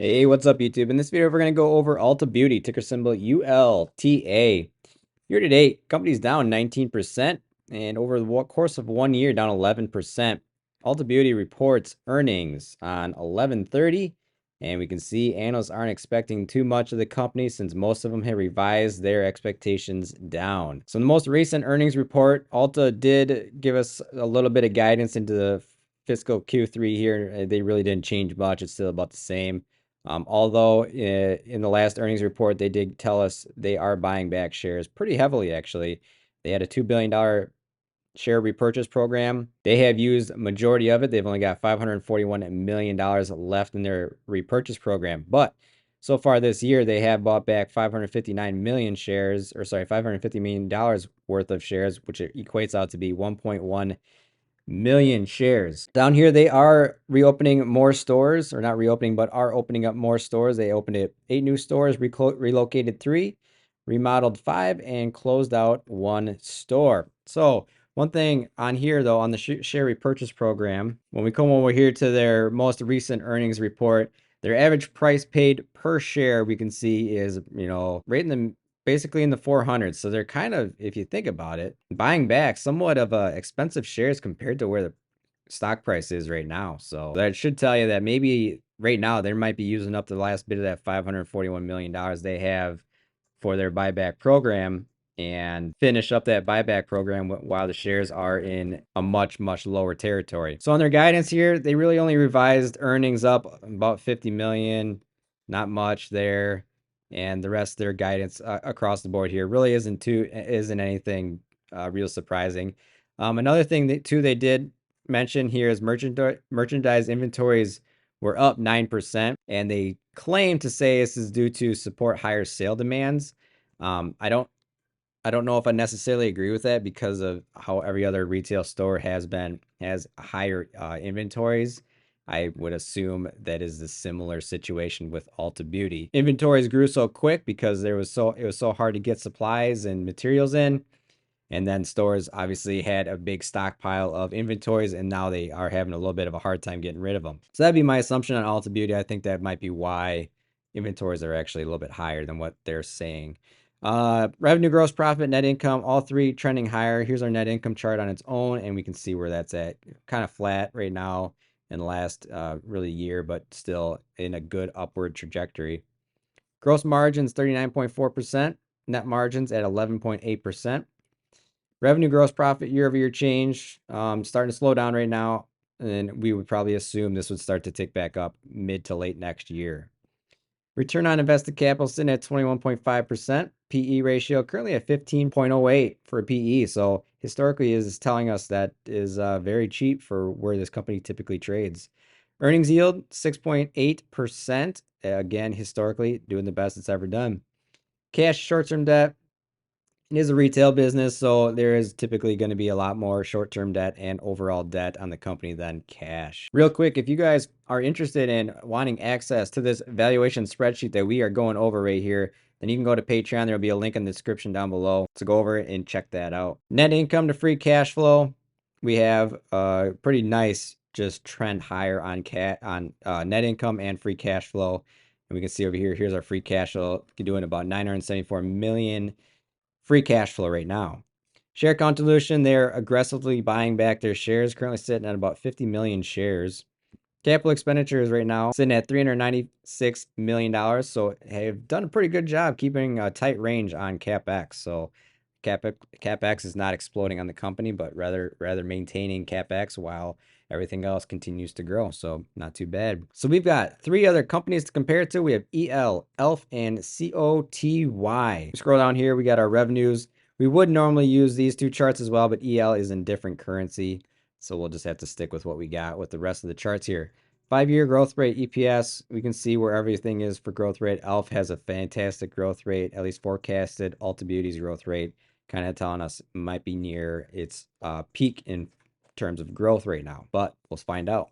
Hey, what's up, YouTube? In this video, we're going to go over Ulta Beauty, ticker symbol ULTA. Year to date, company's down 19%, and over the course of 1 year, down 11%. Ulta Beauty reports earnings on 11/30, and we can see analysts aren't expecting too much of the company since most of them have revised their expectations down. So in the most recent earnings report, Ulta did give us a little bit of guidance into the fiscal Q3 here. They really didn't change much. It's still about the same. Although in the last earnings report, they did tell us they are buying back shares pretty heavily, actually. They had a $2 billion share repurchase program. They have used a majority of it. They've only got $541 million left in their repurchase program. But so far this year, they have bought back 559 million shares, or sorry, $550 million worth of shares, which equates out to be 1.1 million shares. Down here, they are reopening more stores, or not reopening, but are opening up more stores. They opened 8 new stores, relocated 3, remodeled 5, and closed out 1 store. So one thing on here, though, on the share repurchase program, when we come over here to their most recent earnings report, their average price paid per share, we can see is, right in the basically in the 400s. So they're kind of, if you think about it, buying back somewhat of expensive shares compared to where the stock price is right now. So that should tell you that maybe right now they might be using up the last bit of that $541 million they have for their buyback program and finish up that buyback program while the shares are in a much, much lower territory. So on their guidance here, they really only revised earnings up about 50 million, not much there. And the rest of their guidance across the board here really isn't anything real surprising. Another thing that too they did mention here is merchandise inventories were up 9%, and they claim to say this is due to support higher sale demands. I don't know if I necessarily agree with that because of how every other retail store has higher inventories. I would assume that is the similar situation with Ulta Beauty. Inventories grew so quick because it was so hard to get supplies and materials in. And then stores obviously had a big stockpile of inventories, and now they are having a little bit of a hard time getting rid of them. So that'd be my assumption on Ulta Beauty. I think that might be why inventories are actually a little bit higher than what they're saying. Revenue, gross profit, net income, all three trending higher. Here's our net income chart on its own, and we can see where that's at. Kind of flat right now in the last really year, but still in a good upward trajectory. Gross margins 39.4%, net margins at 11.8%. Revenue, gross profit, year-over-year change, starting to slow down right now, and we would probably assume this would start to tick back up mid to late next year. Return on invested capital sitting at 21.5%. PE ratio currently at 15.08 for a PE. So historically is telling us that is very cheap for where this company typically trades. Earnings yield 6.8%. Again, historically doing the best it's ever done. Cash, short-term debt. It is a retail business, so there is typically going to be a lot more short-term debt and overall debt on the company than cash. Real quick, if you guys are interested in wanting access to this valuation spreadsheet that we are going over right here, then you can go to Patreon. There'll be a link in the description down below to go over it and check that out. Net income to free cash flow, we have a pretty nice just trend higher on net income and free cash flow. And we can see over here, here's our free cash flow. You're doing about 974 million free cash flow right now. Share count dilution, they're aggressively buying back their shares, currently sitting at about 50 million shares. Capital expenditures right now sitting at $396 million. So have done a pretty good job keeping a tight range on CapEx. So CapEx is not exploding on the company, but rather maintaining CapEx while everything else continues to grow. So not too bad. So we've got 3 other companies to compare it to. We have EL, ELF, and COTY. Scroll down here, we got our revenues. We would normally use these 2 charts as well, but EL is in different currency. So we'll just have to stick with what we got with the rest of the charts here. 5-year growth rate, EPS, we can see where everything is for growth rate. ELF has a fantastic growth rate, at least forecasted. Ulta Beauty's growth rate kind of telling us might be near its peak in terms of growth right now, but we'll find out.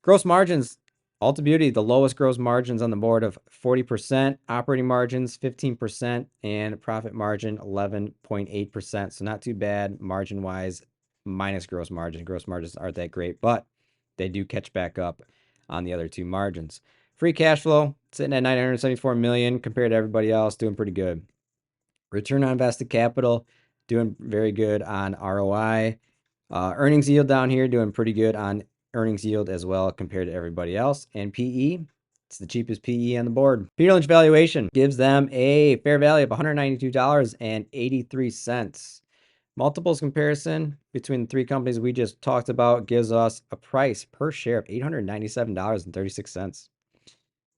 Gross margins, Ulta Beauty, the lowest gross margins on the board of 40%, operating margins 15%, and profit margin 11.8%. So not too bad margin wise, minus gross margin. Gross margins aren't that great, but they do catch back up on the other 2 margins. Free cash flow sitting at 974 million compared to everybody else, doing pretty good. Return on invested capital, doing very good on ROI. Earnings yield down here, doing pretty good on earnings yield as well compared to everybody else. And PE, it's the cheapest PE on the board. Peter Lynch Valuation gives them a fair value of $192.83. Multiples comparison between the three companies we just talked about gives us a price per share of $897.36.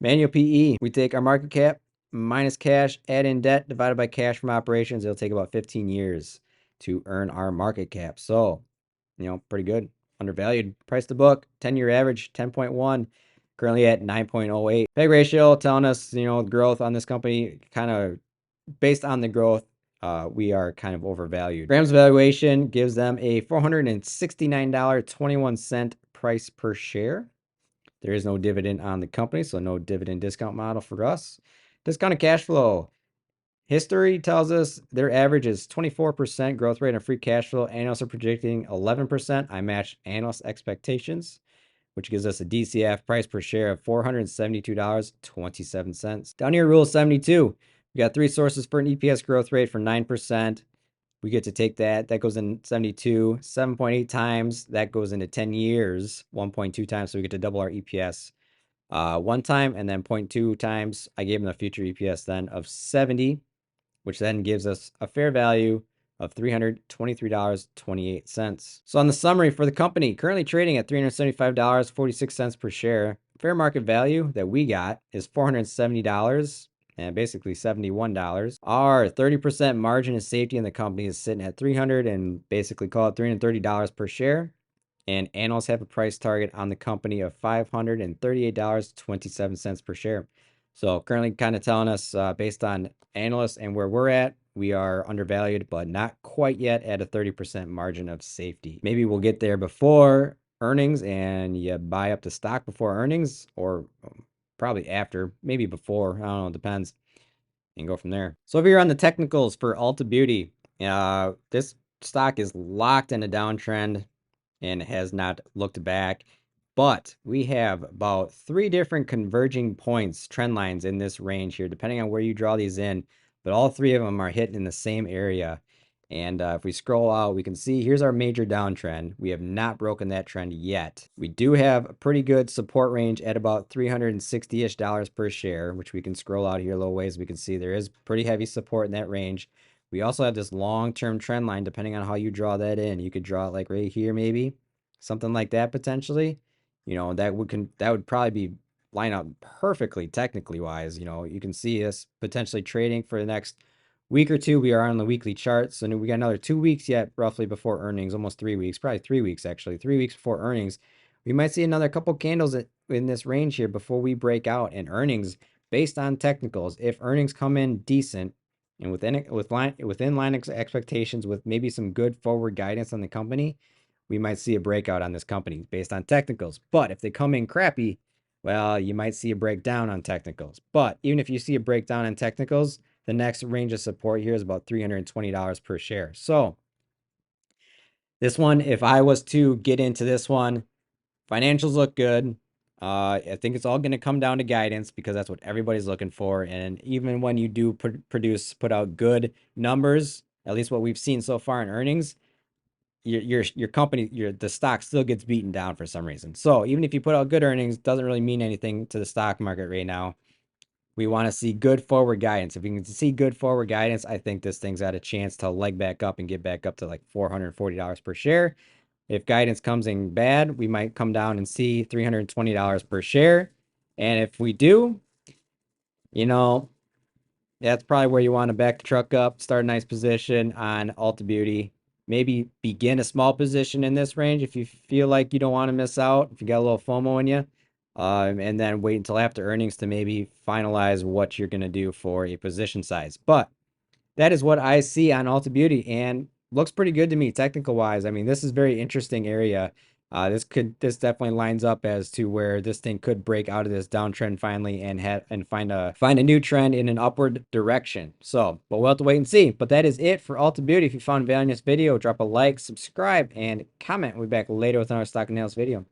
Manual PE, we take our market cap minus cash, add in debt, divided by cash from operations. It'll take about 15 years to earn our market cap. So, pretty good. Undervalued. Price to book, 10-year average, 10.1. Currently at 9.08. PEG ratio telling us, growth on this company, kind of based on the growth, we are kind of overvalued. Graham's valuation gives them a $469.21 price per share. There is no dividend on the company, so no dividend discount model for us. Discounted cash flow. History tells us their average is 24% growth rate on free cash flow. Analysts are predicting 11%. I match analyst expectations, which gives us a DCF price per share of $472.27. Down here, rule 72. We got three sources for an EPS growth rate for 9%. We get to take that. That goes in 72, 7.8 times. That goes into 10 years, 1.2 times. So we get to double our EPS one time, and then 0.2 times. I gave them the future EPS then of 70, which then gives us a fair value of $323.28. So on the summary for the company, currently trading at $375.46 per share. Fair market value that we got is $470 and basically $71. Our 30% margin of safety in the company is sitting at $300 and basically call it $330 per share. And analysts have a price target on the company of $538.27 per share. So currently kind of telling us based on analysts and where we're at, we are undervalued, but not quite yet at a 30% margin of safety. Maybe we'll get there before earnings and you buy up the stock before earnings, or probably after, maybe before, I don't know, it depends, and go from there. So over here on the technicals for Ulta Beauty, this stock is locked in a downtrend and has not looked back. But we have about 3 different converging points, trend lines in this range here, depending on where you draw these in. But all 3 of them are hitting in the same area. And if we scroll out, we can see here's our major downtrend. We have not broken that trend yet. We do have a pretty good support range at about $360-ish per share, which we can scroll out here a little ways. We can see there is pretty heavy support in that range. We also have this long-term trend line, depending on how you draw that in. You could draw it like right here, maybe something like that potentially. That would probably be line up perfectly technically wise. You can see us potentially trading for the next week or two. We are on the weekly chart, so we got another 2 weeks yet, roughly, before earnings. Almost 3 weeks, probably 3 weeks actually. 3 weeks before earnings, we might see another couple candles in this range here before we break out. And earnings, based on technicals, if earnings come in decent and within line expectations, with maybe some good forward guidance on the company, we might see a breakout on this company based on technicals. But if they come in crappy, well, you might see a breakdown on technicals. But even if you see a breakdown on technicals, the next range of support here is about $320 per share. So this one, if I was to get into this one, financials look good. I think it's all going to come down to guidance, because that's what everybody's looking for. And even when you do put out good numbers, at least what we've seen so far in earnings, your company, the stock still gets beaten down for some reason. So even if you put out good earnings, doesn't really mean anything to the stock market right now. We want to see good forward guidance. If we can see good forward guidance, I think this thing's got a chance to leg back up and get back up to like $440 per share. If guidance comes in bad, we might come down and see $320 per share. And if we do, that's probably where you want to back the truck up, start a nice position on Ulta Beauty. Maybe begin a small position in this range if you feel like you don't want to miss out, if you got a little FOMO in you. And then wait until after earnings to maybe finalize what you're going to do for a position size. But that is what I see on Ulta Beauty, and looks pretty good to me technical wise. I mean, this is very interesting area. This definitely lines up as to where this thing could break out of this downtrend finally and find a new trend in an upward direction. So, but we'll have to wait and see. But that is it for Ulta Beauty. If you found value in this video, drop a like, subscribe, and comment. We'll be back later with another stock analysis video.